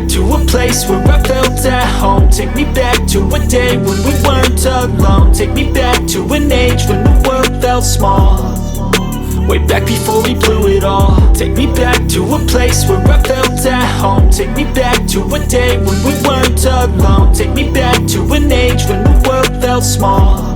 to a place where I felt at home. Take me back to a day when we weren't alone. Take me back to an age when the world felt small, way back before we blew it all. Take me back to a place where I felt at home. Take me back to a day when we weren't alone. Take me back to an age when the world felt small,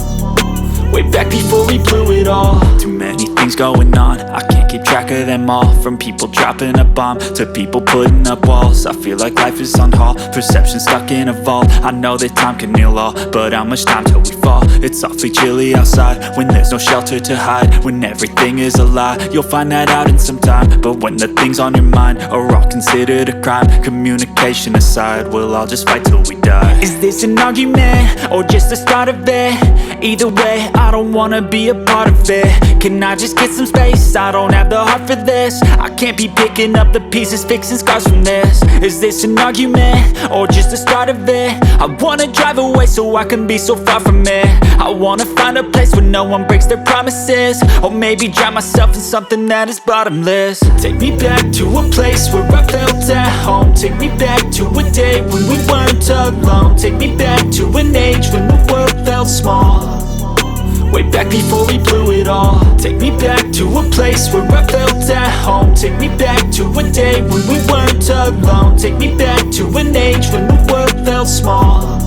way back before we blew it all. Too many things going on, I can't keep track of them all. From people dropping a bomb to people putting up walls. I feel like life is on hold, perception stuck in a vault. I know that time can heal all, but how much time till we fall? It's awfully chilly outside when there's no shelter to hide. When everything is a lie, you'll find that out in some time. But when the things on your mind are all considered a crime, communication aside, we'll all just fight till we die. Is this an argument or just the start of it? Either way, I don't wanna be a part of it. Can I just get some space? I don't have the heart for this. I can't be picking up the pieces, fixing scars from this. Is this an argument or just the start of it? I wanna drive away so I can be so far from it. I wanna find a place where no one breaks their promises, or maybe drown myself in something that is bottomless. Take me back to a place where I felt at home. Take me back to a day when we weren't alone. Take me back to an age when the world felt small, way back before we blew it all. Take me back to a place where I felt at home. Take me back to a day when we weren't alone. Take me back to an age when the world felt small,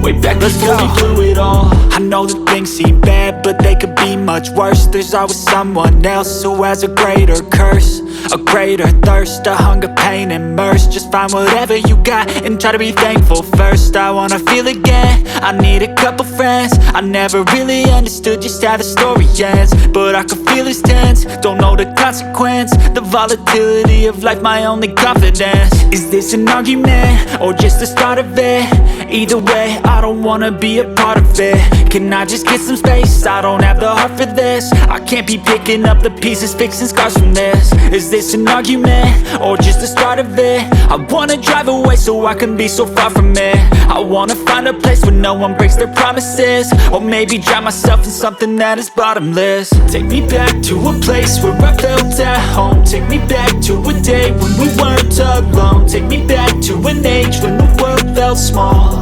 way back before we blew it all. I know that things seem bad, but they could be much worse. There's always someone else who has a greater curse, a greater thirst, a hunger, pain, and mercy. Just find whatever you got and try to be thankful first. I wanna feel again, I need a couple friends. I never really understood just how the story ends, but I can feel it's tense, don't know the consequence. The volatility of life, my only confidence. Is this an argument or just the start of it? Either way, I don't wanna be a part of it. Can I just get some space? I don't have the heart for this. I can't be picking up the pieces, fixing scars from this. Is this an argument or just the start of it? I wanna drive away so I can be so far from it. I wanna find a place where no one breaks their promises, or maybe drown myself in something that is bottomless. Take me back to a place where I felt at home. Take me back to a day when we weren't alone. Take me back to an age when the world felt small,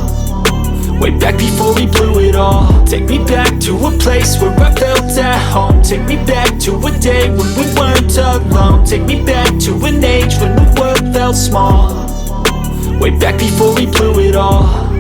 way back before we blew it all. Take me back to a place where I felt at home. Take me back to a day when we weren't alone. Take me back to an age when the world felt small, way back before we blew it all.